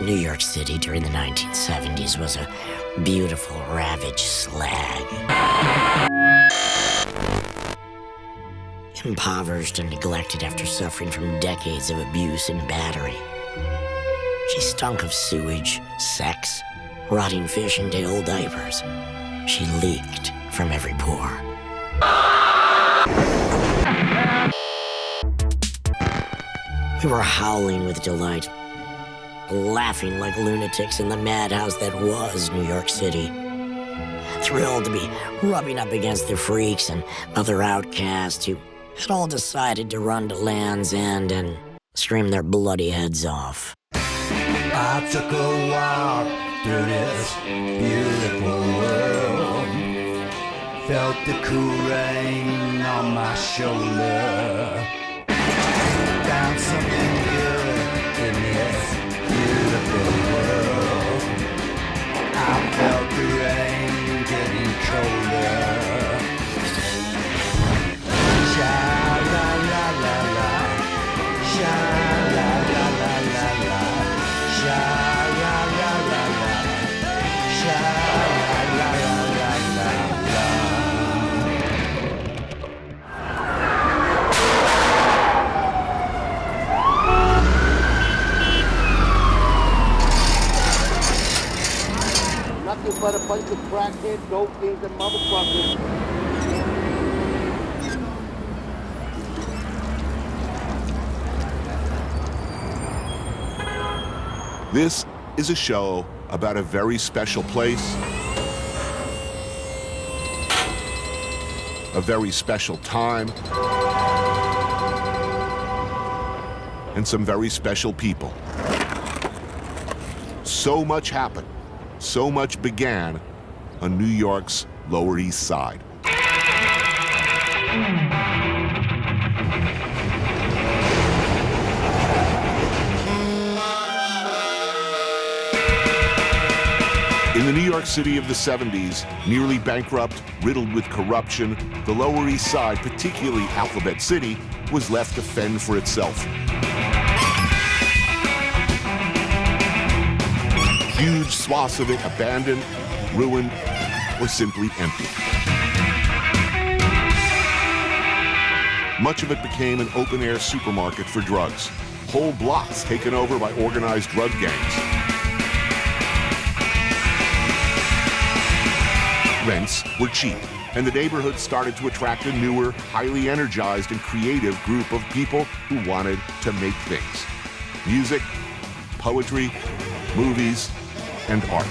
New York City during the 1970s was a beautiful, ravaged slag. Impoverished and neglected after suffering from decades of abuse and battery. She stunk of sewage, sex, rotting fish, and day-old diapers. She leaked from every pore. We were howling with delight, laughing like lunatics in the madhouse that was New York City. Thrilled to be rubbing up against the freaks and other outcasts who had all decided to run to Land's End and scream their bloody heads off. I took a walk through this beautiful world, felt the cool rain on my shoulder, found something good in this beautiful world. I felt the rain getting colder. Sha la la la la, sha la la la la la, sha la la la la, sha la la la la la. Nothing but a bunch of crackhead, dope fiends, and motherfuckers. This is a show about a very special place, a very special time, and some very special people. So much happened, so much began on New York's Lower East Side. In the New York City of the 70s, nearly bankrupt, riddled with corruption, the Lower East Side, particularly Alphabet City, was left to fend for itself. Huge swaths of it abandoned, ruined, or simply empty. Much of it became an open-air supermarket for drugs, whole blocks taken over by organized drug gangs. Rents were cheap, and the neighborhood started to attract a newer, highly energized and creative group of people who wanted to make things. Music, poetry, movies, and art.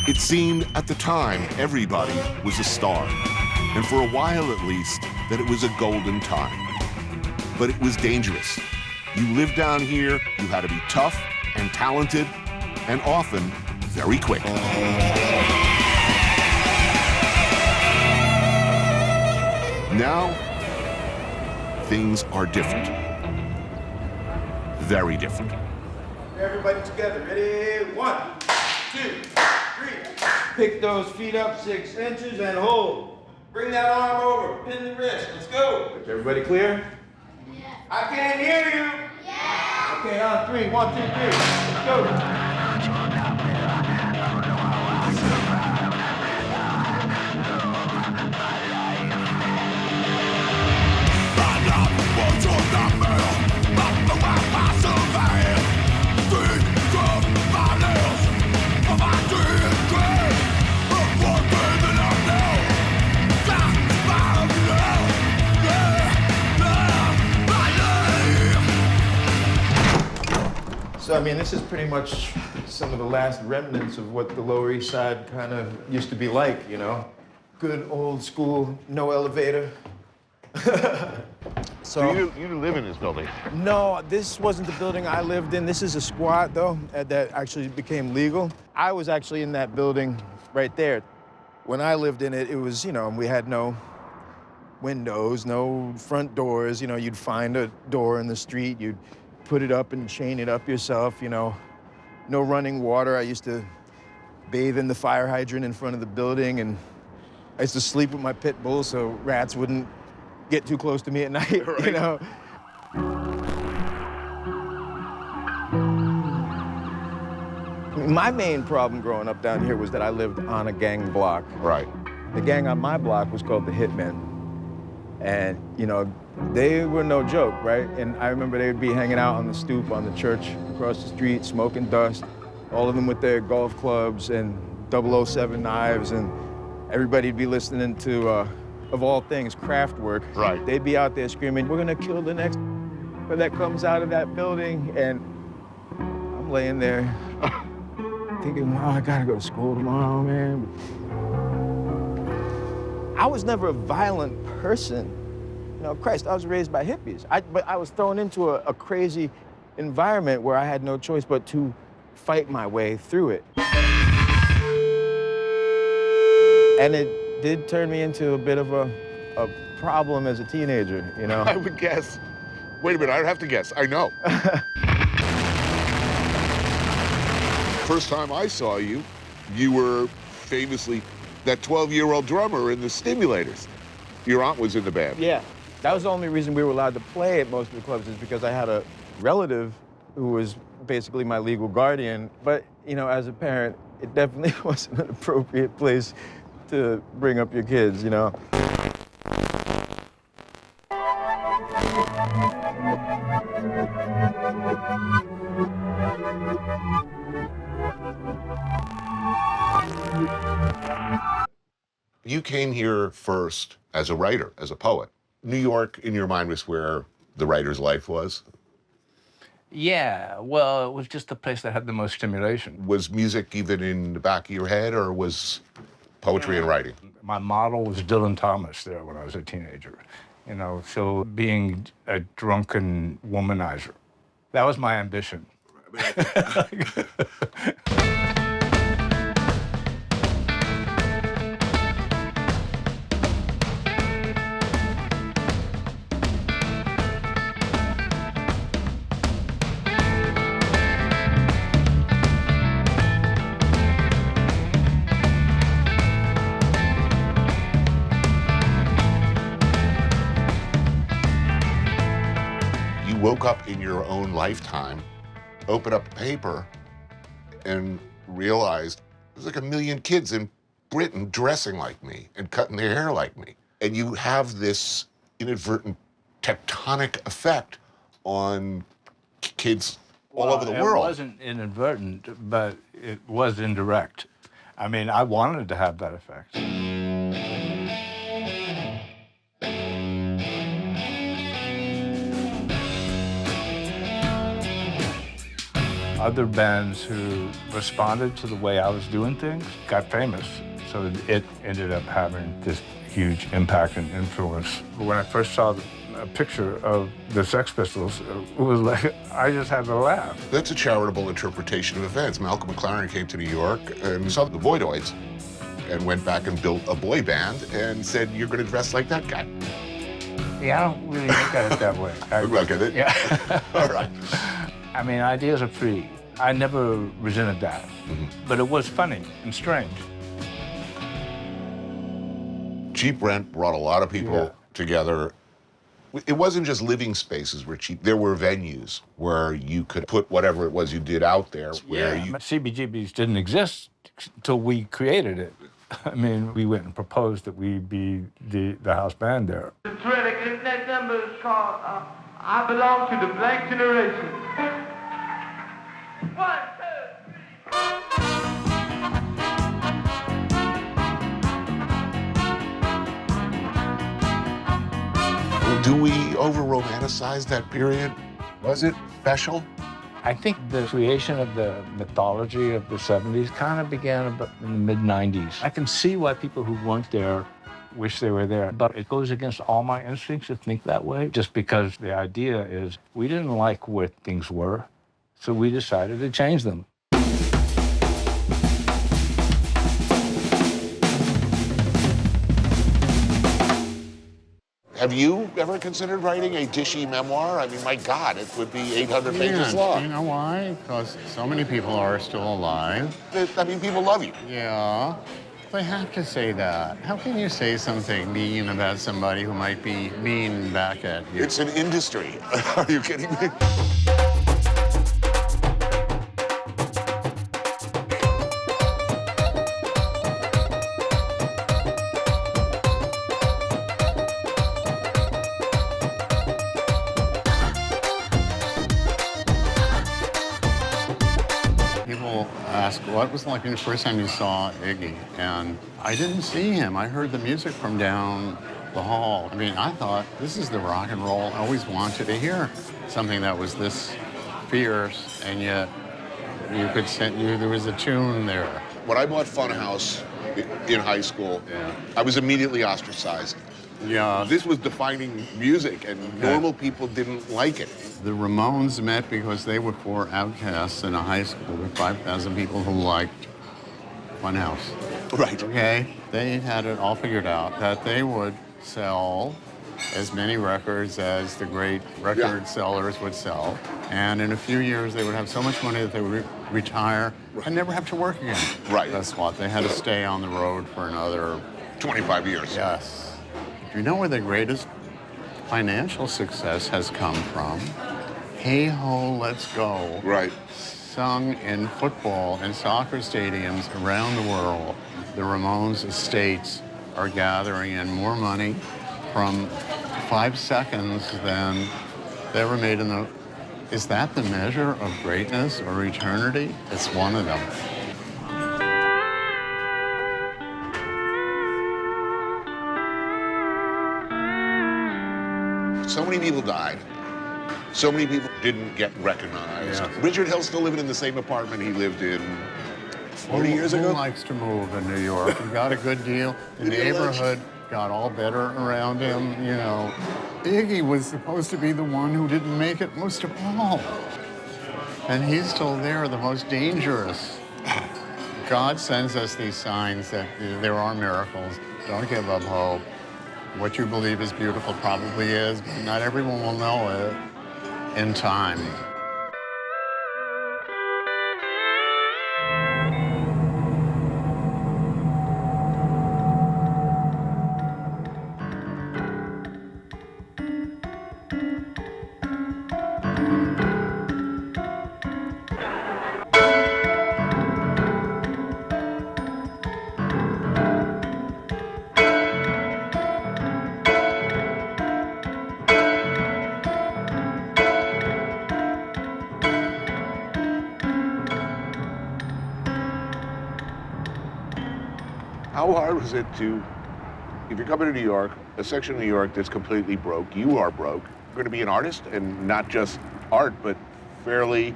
It seemed at the time everybody was a star, and for a while at least, that it was a golden time. But it was dangerous. You lived down here, you had to be tough and talented, and often very quick. Now, things are different. Very different. Everybody together, ready? 1, 2, 3. Pick those feet up 6 inches and hold. Bring that arm over, pin the wrist, let's go. Is everybody clear? Yeah. I can't hear you. Yeah. Okay, on 3, 1, 2, 3, let's go. So, I mean, this is pretty much some of the last remnants of what the Lower East Side kind of used to be like, you know? Good old school, no elevator. So you didn't live in this building? No, this wasn't the building I lived in. This is a squat, though, that actually became legal. I was actually in that building right there. When I lived in it, it was, you know, we had no windows, no front doors. You know, you'd find a door in the street, you'd put it up and chain it up yourself, you know. No running water. I used to bathe in the fire hydrant in front of the building, and I used to sleep with my pit bull so rats wouldn't get too close to me at night, you Right. know? My main problem growing up down here was that I lived on a gang block. Right. The gang on my block was called the Hitmen. And, you know, they were no joke, right? And I remember they would be hanging out on the stoop on the church across the street, smoking dust, all of them with their golf clubs and 007 knives, and everybody'd be listening to, of all things, Kraftwerk. Right. They'd be out there screaming, "We're gonna kill the next that comes out of that building," and I'm laying there thinking, wow, I gotta go to school tomorrow, man. I was never a violent person. You know, Christ, I was raised by hippies. But I was thrown into a crazy environment where I had no choice but to fight my way through it. And it did turn me into a bit of a problem as a teenager, you know? I would guess. Wait a minute, I'd have to guess. I know. First time I saw you, you were famously that 12-year-old drummer in the Stimulators. Your aunt was in the band. Yeah, that was the only reason we were allowed to play at most of the clubs, is because I had a relative who was basically my legal guardian. But, you know, as a parent, it definitely wasn't an appropriate place to bring up your kids, you know? You came here first as a writer, as a poet. New York, in your mind, was where the writer's life was? Yeah, well, it was just the place that had the most stimulation. Was music even in the back of your head, or was poetry and writing? My model was Dylan Thomas there when I was a teenager, you know, so being a drunken womanizer, that was my ambition. Woke up in your own lifetime, opened up a paper, and realized there's like 1 million kids in Britain dressing like me and cutting their hair like me. And you have this inadvertent tectonic effect on kids all over the world. It wasn't inadvertent, but it was indirect. I mean, I wanted to have that effect. Other bands who responded to the way I was doing things got famous, so it ended up having this huge impact and influence. When I first saw a picture of the Sex Pistols, it was like, I just had to laugh. That's a charitable interpretation of events. Malcolm McLaren came to New York and saw the Voidoids and went back and built a boy band and said, you're going to dress like that guy. Yeah, I don't really look at it that way. Look at it? Yeah. All right. I mean, ideas are free. I never resented that, but it was funny and strange. Cheap Rent brought a lot of people together. It wasn't just living spaces were cheap. There were venues where you could put whatever it was you did out there. Where you... CBGBs didn't exist until we created it. I mean, we went and proposed that we be the house band there. The next number is called I Belong to the Blank Generation. 1, 2, 3. Do we over-romanticize that period? Was it special? I think the creation of the mythology of the 70s kind of began about in the mid-90s. I can see why people who weren't there wish they were there, but it goes against all my instincts to think that way, just because the idea is we didn't like where things were, so we decided to change them. Have you ever considered writing a dishy memoir? I mean, my God, it would be 800 pages long. You know why? Because so many people are still alive. I mean, people love you. Yeah. They have to say that. How can you say something mean about somebody who might be mean back at you? It's an industry. Are you kidding me? People ask, what was it like the first time you saw Iggy? And I didn't see him. I heard the music from down the hall. I mean, I thought, this is the rock and roll I always wanted to hear. Something that was this fierce, and yet you could sense there was a tune there. When I bought Funhouse in high school, I was immediately ostracized. Yeah. This was defining music, and normal people didn't like it. The Ramones met because they were four outcasts in a high school with 5,000 people who liked Funhouse. Right. Okay? They had it all figured out that they would sell as many records as the great record sellers would sell. And in a few years, they would have so much money that they would retire and never have to work again. Right. That's what. They had to stay on the road for another 25 years. Yes. Do you know where the greatest financial success has come from? Hey Ho, Let's Go. Right. Sung in football and soccer stadiums around the world. The Ramones estates are gathering in more money from 5 seconds than they ever made in the... Is that the measure of greatness or eternity? It's one of them. So many people died. So many people didn't get recognized. Yeah. Richard Hill's still living in the same apartment he lived in 40 years ago. Who likes to move in New York? He got a good deal. The neighborhood got all better around him, you know. Iggy was supposed to be the one who didn't make it most of all. And he's still there, the most dangerous. God sends us these signs that there are miracles. Don't give up hope. What you believe is beautiful probably is, but not everyone will know it in time. How hard was it to, if you're coming to New York, a section of New York that's completely broke, you are broke, you're going to be an artist, and not just art, but fairly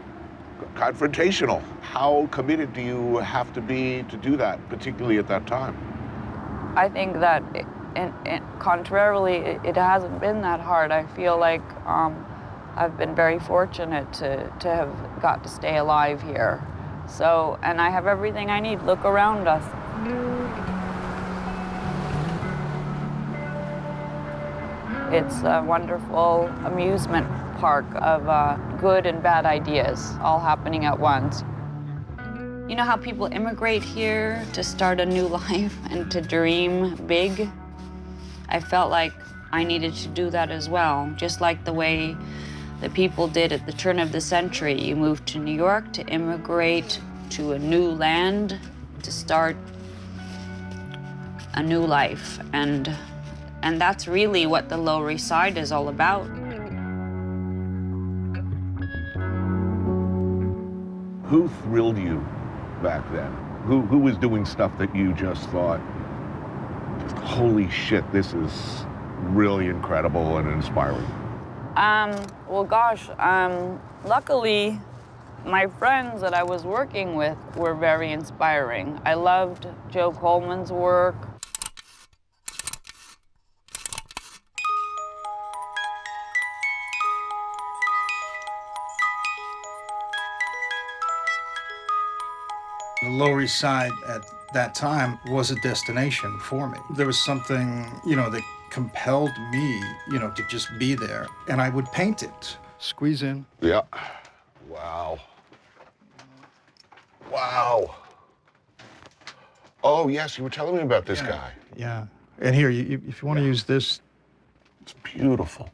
confrontational. How committed do you have to be to do that, particularly at that time? I think that, contrarily, it hasn't been that hard. I feel like I've been very fortunate to have got to stay alive here. So, and I have everything I need. Look around us. It's a wonderful amusement park of good and bad ideas all happening at once. You know how people immigrate here to start a new life and to dream big? I felt like I needed to do that as well, just like the way the people did at the turn of the century. You moved to New York to immigrate to a new land, to start a new life. And that's really what the Lower East Side is all about. Who thrilled you back then? Who was doing stuff that you just thought, holy shit, this is really incredible and inspiring? Well, gosh, luckily, my friends that I was working with were very inspiring. I loved Joe Coleman's work. The Lower East Side at that time was a destination for me. There was something, that compelled me, to just be there. And I would paint it. Squeeze in. Yeah. Wow. Wow. Oh, yes, you were telling me about this guy. Yeah. And here, if you want to use this. It's beautiful.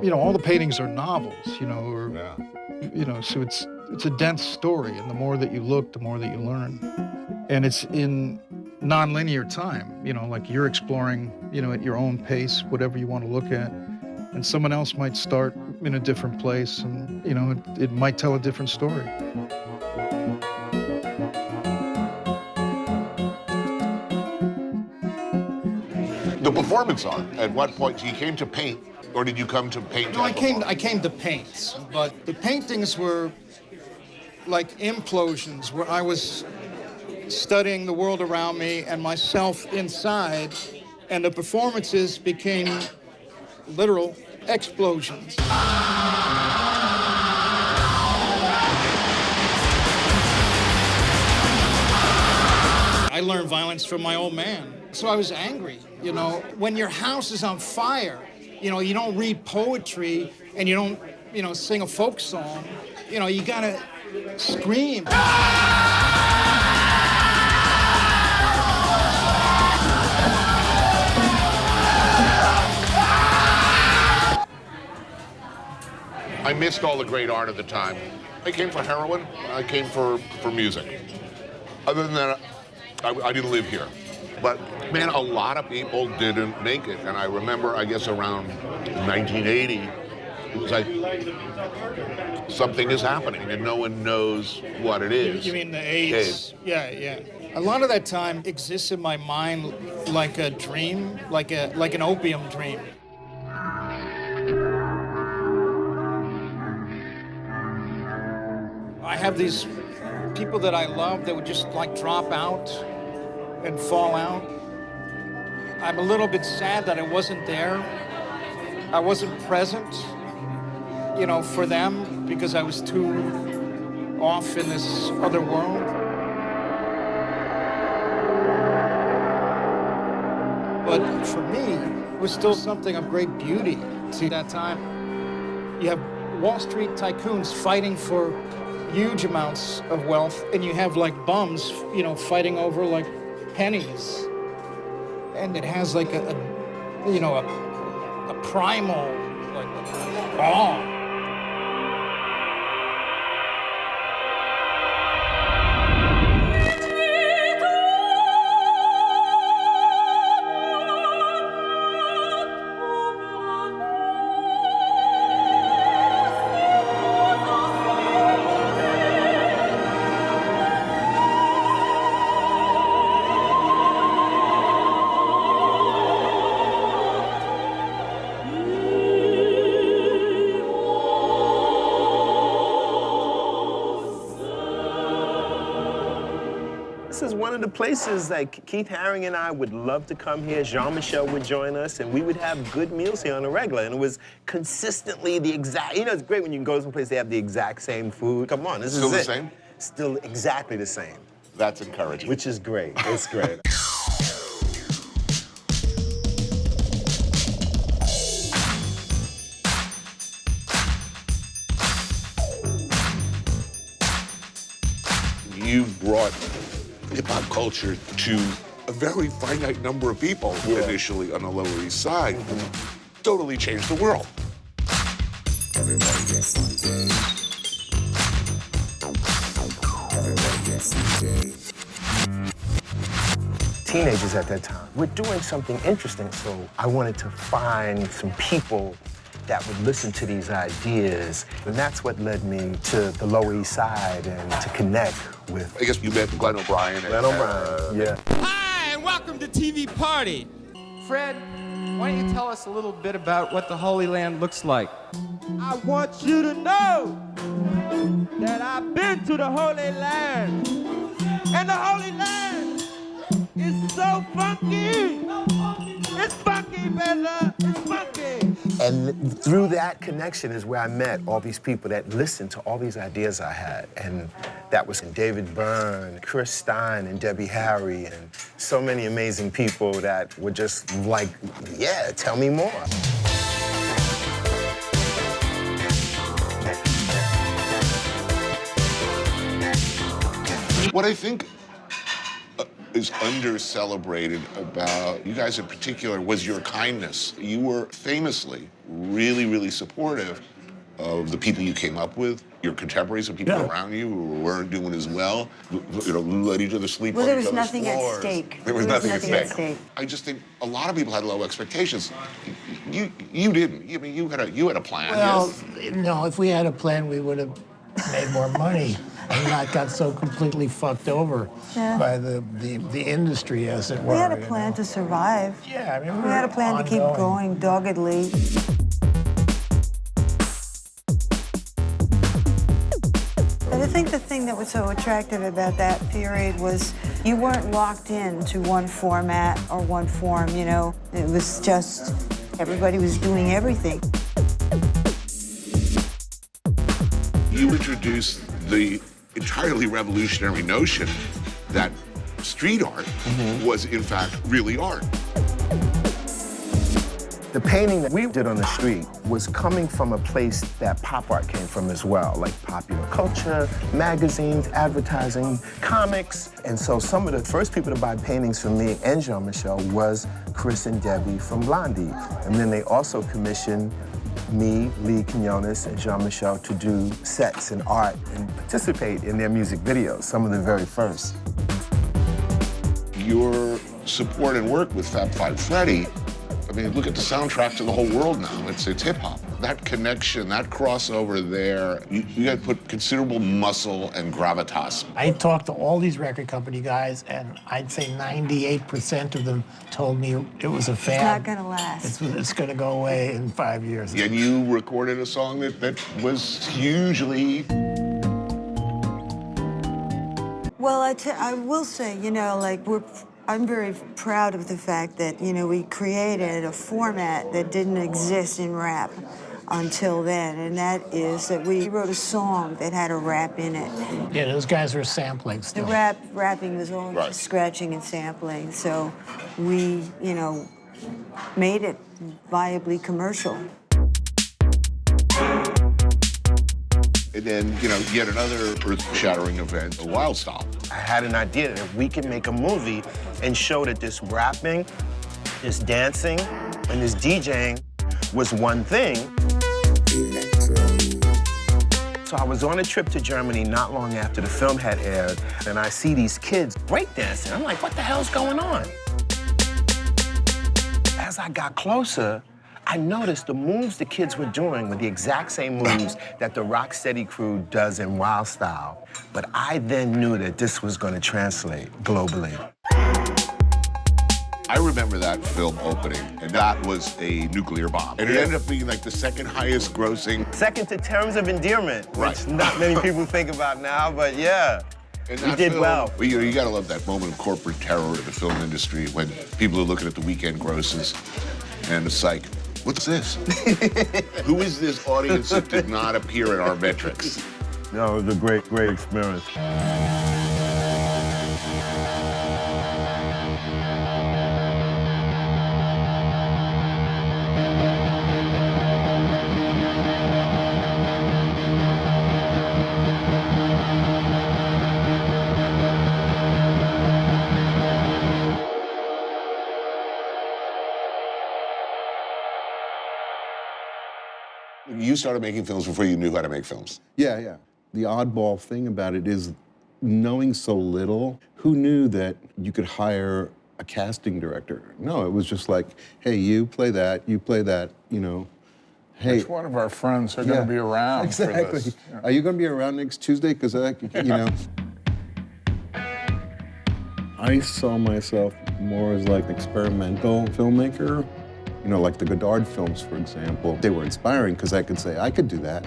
You know, all the paintings are novels, you know, or, you know, so it's a dense story, and the more that you look, the more that you learn. And it's in non-linear time, you know, like you're exploring, you know, at your own pace, whatever you want to look at. And someone else might start in a different place, and, you know, it might tell a different story. The performance art, at what point? You came to paint, or did you come to paint? No, I came to paint, but the paintings were like implosions, where I was studying the world around me and myself inside, and the performances became literal explosions. I learned violence from my old man, so I was angry. You know, when your house is on fire, you know, you don't read poetry and you don't, you know, sing a folk song. You know, you gotta scream. I missed all the great art of the time. I came for heroin, I came for music. Other than that, I didn't live here. But man, a lot of people didn't make it. And I remember, I guess around 1980, it was like, something is happening and no one knows what it is. You mean the AIDS? Yeah. A lot of that time exists in my mind like a dream, like an opium dream. I have these people that I love that would just like drop out and fall out. I'm a little bit sad that I wasn't there. I wasn't present, you know, for them because I was too off in this other world. But for me, it was still something of great beauty. See, that time, you have Wall Street tycoons fighting for huge amounts of wealth, and you have like bums, you know, fighting over like pennies. And it has like a primal like awe. This is one of the places like Keith Haring and I would love to come here. Jean-Michel would join us, and we would have good meals here on a regular. And it was consistently the exact, you know, it's great when you can go to some place they have the exact same food. Come on, this is it. Still the same? Still exactly the same. That's encouraging. Which is great. It's great. You've brought hip-hop culture to a very finite number of people initially on the Lower East Side. Totally changed the world. Teenagers at that time, we're doing something interesting, so I wanted to find some people that would listen to these ideas. And that's what led me to the Lower East Side and to connect with... I guess you met Glenn O'Brien. Glenn O'Brien, yeah. Hi, and welcome to TV Party. Fred, why don't you tell us a little bit about what the Holy Land looks like? I want you to know that I've been to the Holy Land. And the Holy Land is so funky. It's funky, Bella. It's funky. And through that connection is where I met all these people that listened to all these ideas I had. And that was David Byrne, Chris Stein, and Debbie Harry, and so many amazing people that were just like, yeah, tell me more. What I think is under-celebrated about you guys in particular was your kindness. You were famously really, really supportive of the people you came up with, your contemporaries and people around you who weren't doing as well. You know, let each other sleep on each other's floors. Well, there was nothing at stake. There was nothing at stake. I just think a lot of people had low expectations. You didn't. I mean, you had a plan. Well, no, if we had a plan, we would have made more money and not got so completely fucked over by the industry, as it were. We had a plan to survive. Yeah, I mean, we had a plan to keep going doggedly. But I think the thing that was so attractive about that period was you weren't locked in to one format or one form, you know? It was just everybody was doing everything. You introduced the entirely revolutionary notion that street art was, in fact, really art. The painting that we did on the street was coming from a place that pop art came from as well, like popular culture, magazines, advertising, comics. And so some of the first people to buy paintings from me and Jean-Michel was Chris and Debbie from Blondie. And then they also commissioned me, Lee Quinones, and Jean-Michel to do sets and art and participate in their music videos, some of the very first. Your support and work with Fab Five Freddy, I mean, look at the soundtrack to the whole world now. It's hip-hop. That connection, that crossover there, you got to put considerable muscle and gravitas. I talked to all these record company guys, and I'd say 98% of them told me it was a fad. It's not gonna last. It's gonna go away in 5 years. And you recorded a song that was hugely... Well, I will say, you know, like, I'm very proud of the fact that, you know, we created a format that didn't exist in rap until then, and that is that we wrote a song that had a rap in it. Yeah, those guys were sampling still. The rapping was all just scratching and sampling, so we, you know, made it viably commercial. And then, you know, yet another earth-shattering event, a Wild Style. I had an idea that if we could make a movie and show that this rapping, this dancing, and this DJing was one thing. So I was on a trip to Germany not long after the film had aired, and I see these kids breakdancing. I'm like, what the hell's going on? As I got closer, I noticed the moves the kids were doing were the exact same moves that the Rocksteady crew does in Wild Style. But I then knew that this was going to translate globally. I remember that film opening, and that was a nuclear bomb. And it ended up being like the second highest grossing. Second to Terms of Endearment, which not many people think about now, but yeah. And we did well. You know, you gotta love that moment of corporate terror in the film industry when people are looking at the weekend grosses, and it's like, what's this? Who is this audience that did not appear in our metrics? No, it was a great, great experience. You started making films before you knew how to make films. Yeah, yeah. The oddball thing about it is knowing so little. Who knew that you could hire a casting director? No, it was just like, hey, you play that, you know. Hey, which one of our friends are going to be around for this? Yeah. Are you going to be around next Tuesday? Because, you know. I saw myself more as like an experimental filmmaker. You know, like the Godard films, for example. They were inspiring because I could say, I could do that.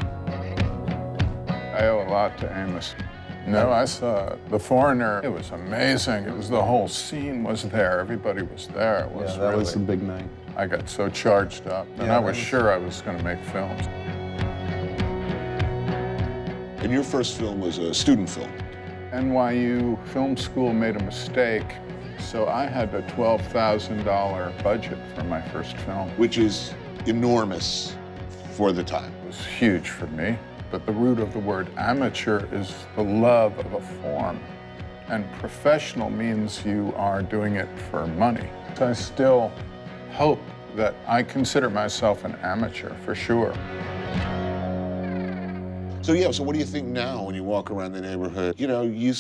I owe a lot to Amos. No, I saw The Foreigner. It was amazing. It was the whole scene was there. Everybody was there. It was that really, was a big night. I got so charged up, and I was sure I was going to make films. And your first film was a student film. NYU Film School made a mistake, so I had a $12,000 budget for my first film. Which is enormous for the time. It was huge for me, but the root of the word amateur is the love of a form. And professional means you are doing it for money. I still hope that I consider myself an amateur, for sure. So yeah, so what do you think now when you walk around the neighborhood? You know, you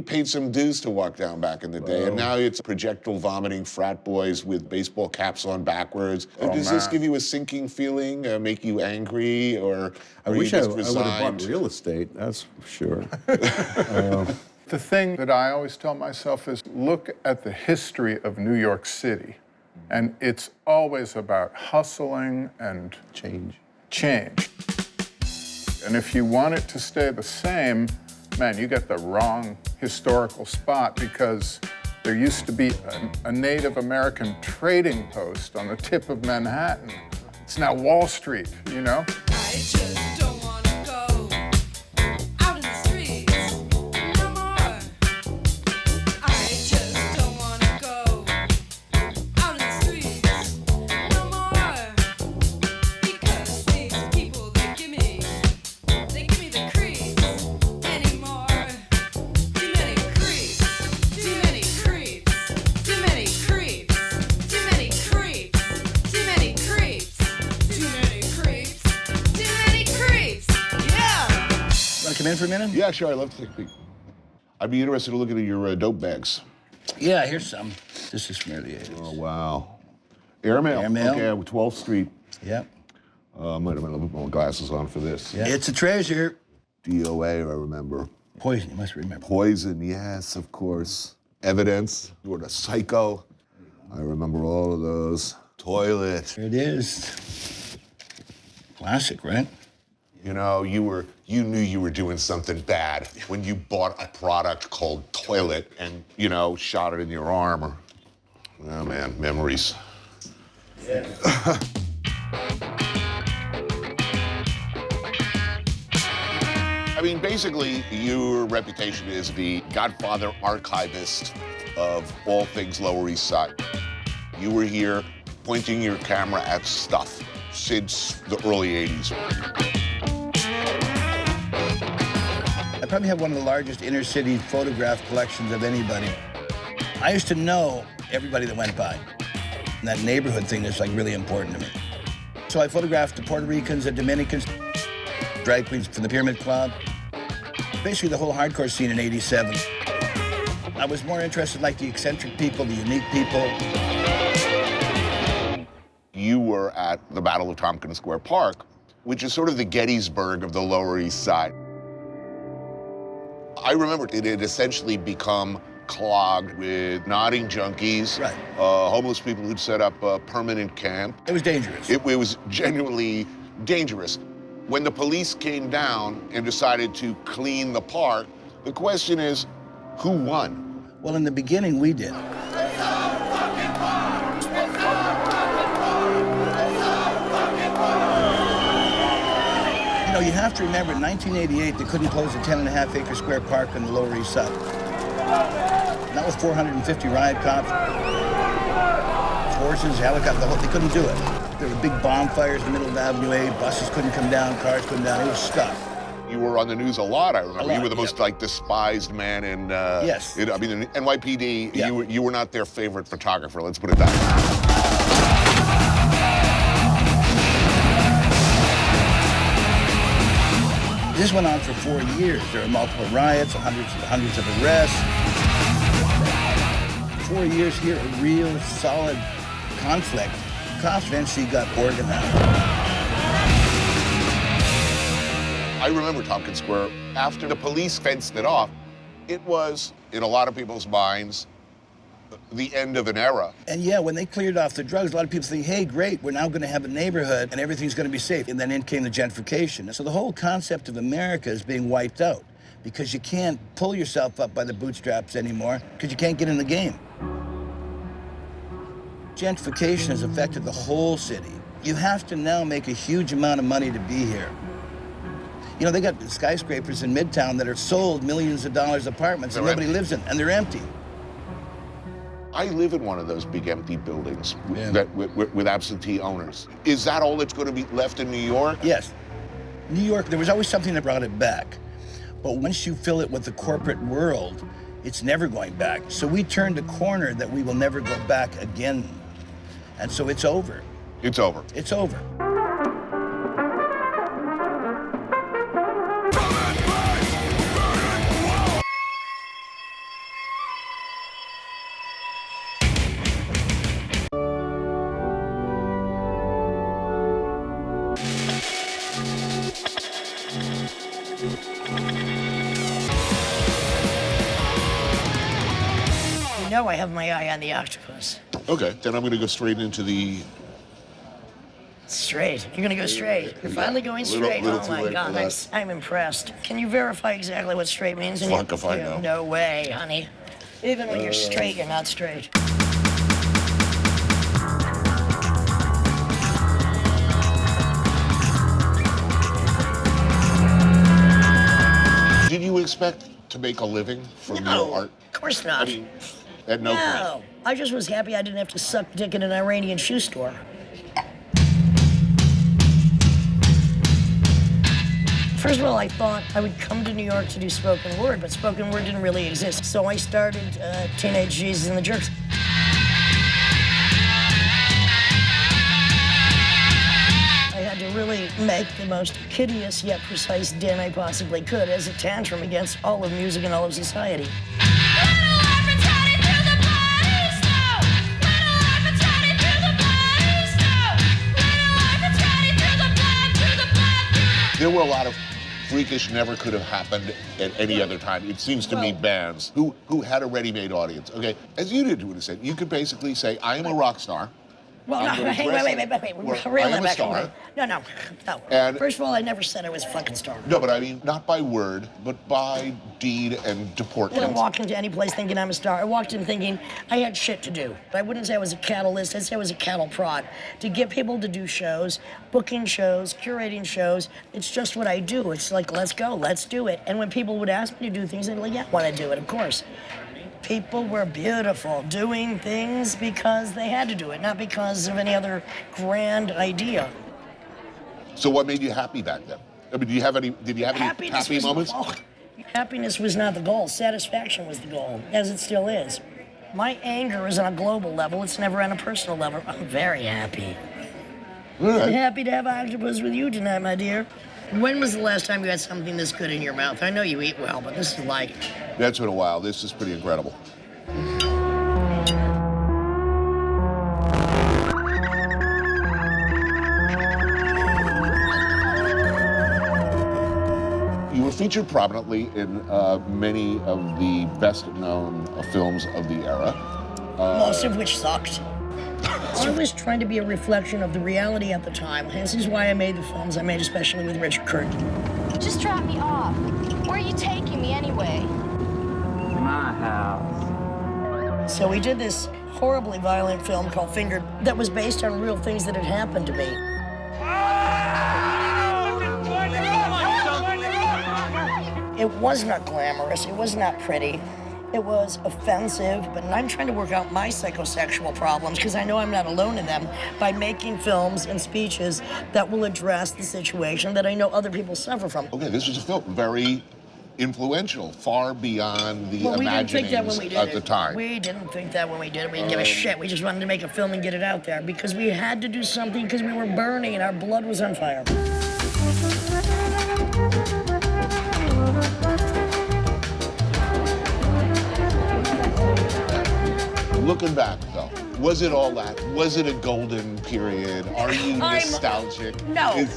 paid some dues to walk down back in the day, and now it's projectile vomiting frat boys with baseball caps on backwards. Does this give you a sinking feeling, make you angry, or I wish I would have bought real estate, that's for sure. The thing that I always tell myself is look at the history of New York City, and it's always about hustling and change. And if you want it to stay the same, man, you get the wrong historical spot, because there used to be a Native American trading post on the tip of Manhattan. It's now Wall Street, you know? I just don't want to go out in the streets no more. I just don't want to go out in the streets no more. Because these people, they give me the creeps anymore. Too many creeps, too many creeps, too many creeps, too many creeps, too many creeps, too many creeps, too many creeps. Yeah. Want to come in for a minute? Yeah, sure, I'd love to take a peek. I'd be interested in looking at your dope bags. Yeah, here's some. This is from early 80s. Oh, wow. Airmail. Airmail. Okay, 12th Street. Yep. Might have been a little bit more glasses on for this. Yeah. It's a treasure. DOA, I remember. Poison, you must remember. Poison, yes, of course. Evidence, you were a psycho. I remember all of those. Toilet. There it is. Classic, right? You know, you knew you were doing something bad when you bought a product called Toilet and, you know, shot it in your arm or, oh man, memories. Yeah. I mean, basically, your reputation is the Godfather archivist of all things Lower East Side. You were here pointing your camera at stuff since the early 80s. I probably have one of the largest inner city photograph collections of anybody. I used to know everybody that went by. And that neighborhood thing is like really important to me. So I photographed the Puerto Ricans, the Dominicans, drag queens from the Pyramid Club. Basically the whole hardcore scene in '87. I was more interested in like the eccentric people, the unique people. You were at the Battle of Tompkins Square Park, which is sort of the Gettysburg of the Lower East Side. I remember it had essentially become clogged with nodding junkies, right. Homeless people who'd set up a permanent camp. It was dangerous. It was genuinely dangerous. When the police came down and decided to clean the park, the question is, who won? Well, in the beginning, we did. You know, you have to remember, in 1988, they couldn't close a 10.5-acre square park on the Lower East Side. And that was 450 riot cops, horses, helicopters, they couldn't do it. There were big bonfires in the middle of Avenue A, buses couldn't come down, cars couldn't down, it was stuck. You were on the news a lot, I remember. A lot, you were the most, like, despised man in... yes. I mean, in NYPD, Yeah. you were not their favorite photographer, let's put it that way. This went on for 4 years. There were multiple riots, hundreds of arrests. 4 years here, a real solid conflict. Cops eventually got organized. I remember Tompkins Square. After the police fenced it off, it was, in a lot of people's minds, the end of an era. And yeah, when they cleared off the drugs, a lot of people think, hey, great, we're now going to have a neighborhood and everything's going to be safe. And then in came the gentrification. So the whole concept of America is being wiped out because you can't pull yourself up by the bootstraps anymore because you can't get in the game. Gentrification has affected the whole city. You have to now make a huge amount of money to be here. You know, they got skyscrapers in Midtown that are sold millions of dollars apartments and nobody lives in, and they're empty. I live in one of those big empty buildings with absentee owners. Is that all that's going to be left in New York? Yes. New York, there was always something that brought it back. But once you fill it with the corporate world, it's never going back. So we turned a corner that we will never go back again. And so it's over. It's over. It's over. You know I have my eye on the octopus. Okay, then I'm going to go straight into the... Straight. You're gonna go straight. You're finally going straight. Little Oh too my late God, for that. I'm impressed. Can you verify exactly what straight means? Fuck if I know. No way, honey. Even when you're straight, you're not straight. Did you expect to make a living from your art? Of course not. I mean, at no point. I just was happy I didn't have to suck dick in an Iranian shoe store. First of all, I thought I would come to New York to do spoken word, but spoken word didn't really exist. So I started Teenage Jesus and the Jerks. I had to really make the most hideous yet precise din I possibly could as a tantrum against all of music and all of society. There were a lot of freakish, never could have happened at any other time. It seems to me bands who had a ready-made audience. Okay, as you did to an extent, you could basically say, I am a rock star. Well, no, wait. I am a star. No. And- First of all, I never said I was a fucking star. No, but I mean, not by word, but by deed and I deportment. didn't walk into any place thinking I'm a star. I walked in thinking I had shit to do. I wouldn't say I was a catalyst, I'd say I was a cattle prod. To get people to do shows, booking shows, curating shows, it's just what I do. It's like, let's go, let's do it. And when people would ask me to do things, I'd be like, yeah, I want to do it, of course. People were beautiful, doing things because they had to do it, not because of any other grand idea. So what made you happy back then? I mean, did you have any happy moments? Happiness was not the goal. Satisfaction was the goal, as it still is. My anger is on a global level. It's never on a personal level. I'm very happy. Right. I'm happy to have octopus with you tonight, my dear. When was the last time you had something this good in your mouth? I know you eat well, but this is like... That's been a while. This is pretty incredible. You were featured prominently in many of the best-known films of the era. Most of which sucked. I was trying to be a reflection of the reality at the time. This is why I made the films I made, especially with Richard Curtin. Just drop me off. Where are you taking me anyway? My house. So we did this horribly violent film called Fingered that was based on real things that had happened to me. It was not glamorous, it was not pretty. It was offensive, but I'm trying to work out my psychosexual problems because I know I'm not alone in them by making films and speeches that will address the situation that I know other people suffer from. Okay, this was a film very influential, far beyond the We didn't think that imaginings when we did at it. the time. We didn't think that when we did it. We didn't give a shit. We just wanted to make a film and get it out there because we had to do something because we were burning and our blood was on fire. Looking back, though, was it all that? Was it a golden period? Are you nostalgic? No.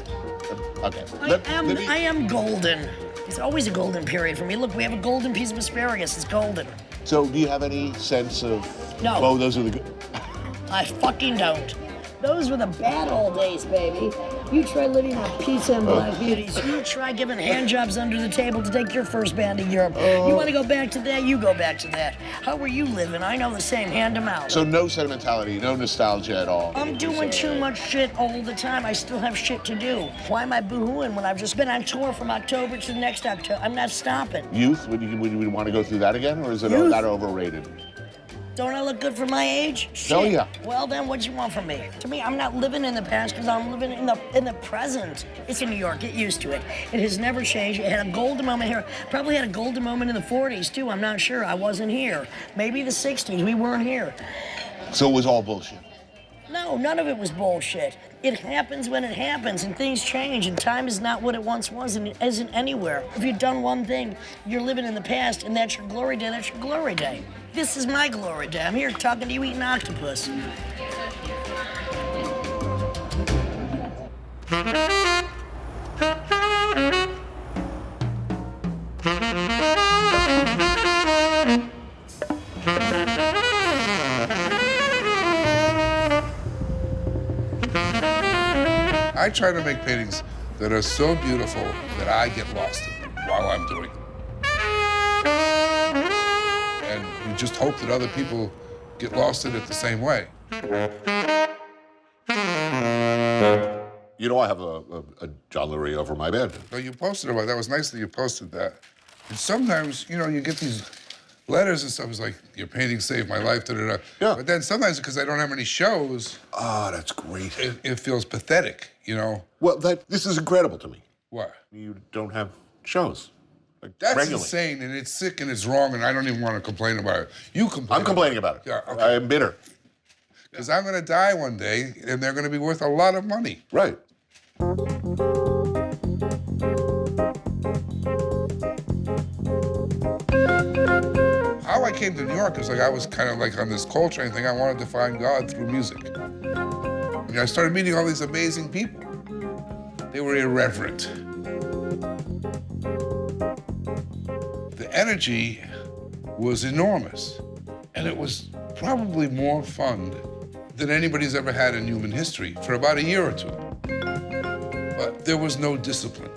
Okay. I am golden. It's always a golden period for me. Look, we have a golden piece of asparagus. It's golden. So, do you have any sense of? No. Oh, those are the good. I fucking don't. Those were the bad old days, baby. You try living on pizza and black beauties. You try giving hand jobs under the table to take your first band to Europe. You want to go back to that? You go back to that. How were you living? I know the same. Hand them out. So no sentimentality, no nostalgia at all. I'm doing too much shit all the time. I still have shit to do. Why am I boo-hooing when I've just been on tour from October to next October? I'm not stopping. Youth, would you want to go through that again, or is it Youth? that overrated? Don't I look good for my age? Hell Shit. yeah. Well, then what do you want from me? To me, I'm not living in the past because I'm living in the present. It's in New York. Get used to it. It has never changed. It had a golden moment here. Probably had a golden moment in the 40s, too. I'm not sure. I wasn't here. Maybe the 60s. We weren't here. So it was all bullshit. No, none of it was bullshit. It happens when it happens, and things change, and time is not what it once was, and it isn't anywhere. If you've done one thing, you're living in the past, and that's your glory day, that's your glory day. This is my glory day. I'm here talking to you eating octopus. I try to make paintings that are so beautiful that I get lost in them while I'm doing them. And you just hope that other people get lost in it the same way. You know, I have a John Lurie over my bed. So you posted about that. Was nice that you posted that. And sometimes, you know, you get these letters and stuff. It's like, your painting saved my life, da-da-da. Yeah. But then sometimes, because I don't have any shows... Oh, that's great. It feels pathetic, you know? Well, this is incredible to me. What? You don't have shows. Like, That's regularly. insane, and it's sick, and it's wrong, and I don't even want to complain about it. You complain. I'm complaining about it. Yeah, okay. I'm bitter. Because I'm going to die one day, and they're going to be worth a lot of money. Right. How I came to New York is like I was kind of like on this Coltrane thing. I wanted to find God through music. And I started meeting all these amazing people. They were irreverent. The energy was enormous. And it was probably more fun than anybody's ever had in human history for about a year or two. But there was no discipline,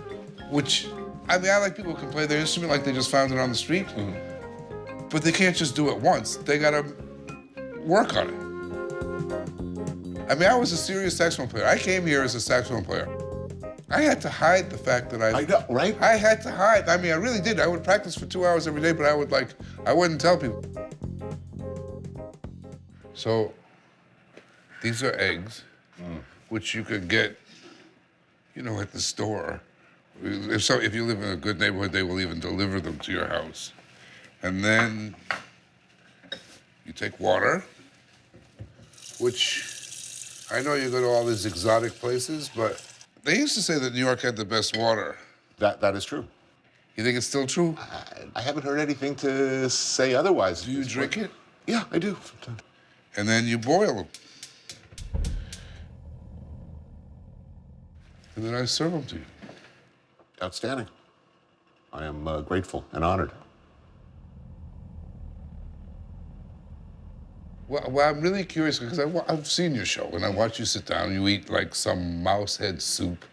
which, I mean, I like people who can play their instrument like they just found it on the street. But they can't just do it once. They gotta work on it. I mean, I was a serious saxophone player. I came here as a saxophone player. I had to hide the fact that I know, right? I had to hide. I mean, I really did. I would practice for 2 hours every day, but I wouldn't tell people. So, these are eggs, which you could get, you know, at the store. If you live in a good neighborhood, they will even deliver them to your house. And then you take water, which I know you go to all these exotic places, but they used to say that New York had the best water. That is true. You think it's still true? I haven't heard anything to say otherwise. Do you drink it? Yeah, I do. And then you boil them. And then I serve them to you. Outstanding. I am grateful and honored. Well, I'm really curious because I've seen your show, and I watch you sit down, you eat like some mouse head soup,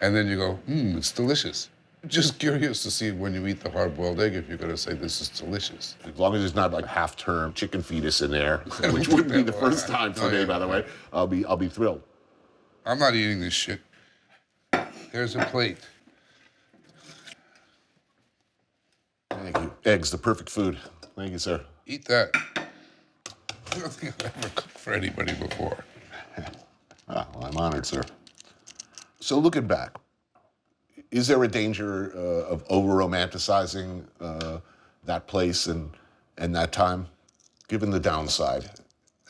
and then you go, it's delicious. Just curious to see when you eat the hard-boiled egg if you're going to say this is delicious. As long as there's not like half-term chicken fetus in there, which wouldn't be the first time for me, by the way, I'll be thrilled. I'm not eating this shit. There's a plate. Thank you. Eggs, the perfect food. Thank you, sir. Eat that. I don't think I've ever cooked for anybody before. Well, I'm honored, sir. So looking back, is there a danger of over-romanticizing that place and that time, given the downside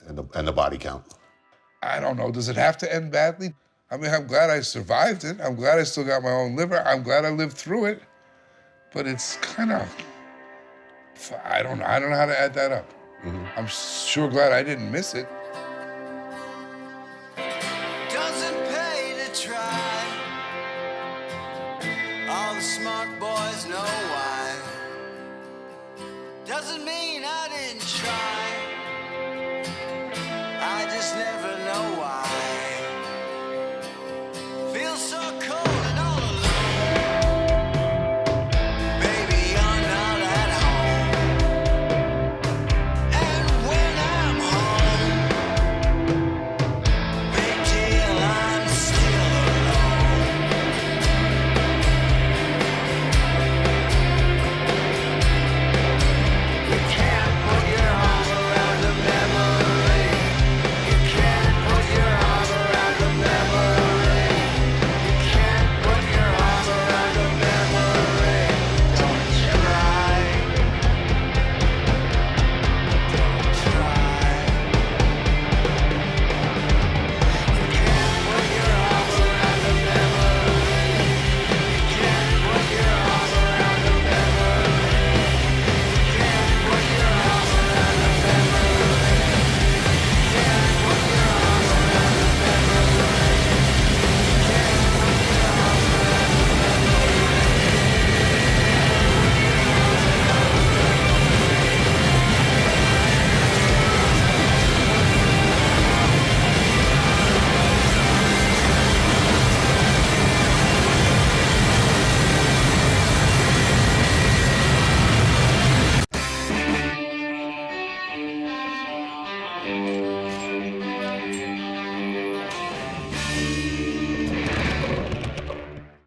and the body count? I don't know. Does it have to end badly? I mean, I'm glad I survived it. I'm glad I still got my own liver. I'm glad I lived through it. But it's kind of, I don't know how to add that up. I'm sure glad I didn't miss it. Doesn't pay to try. All the smart boys know why. Doesn't mean I didn't try. I just never know why. Feel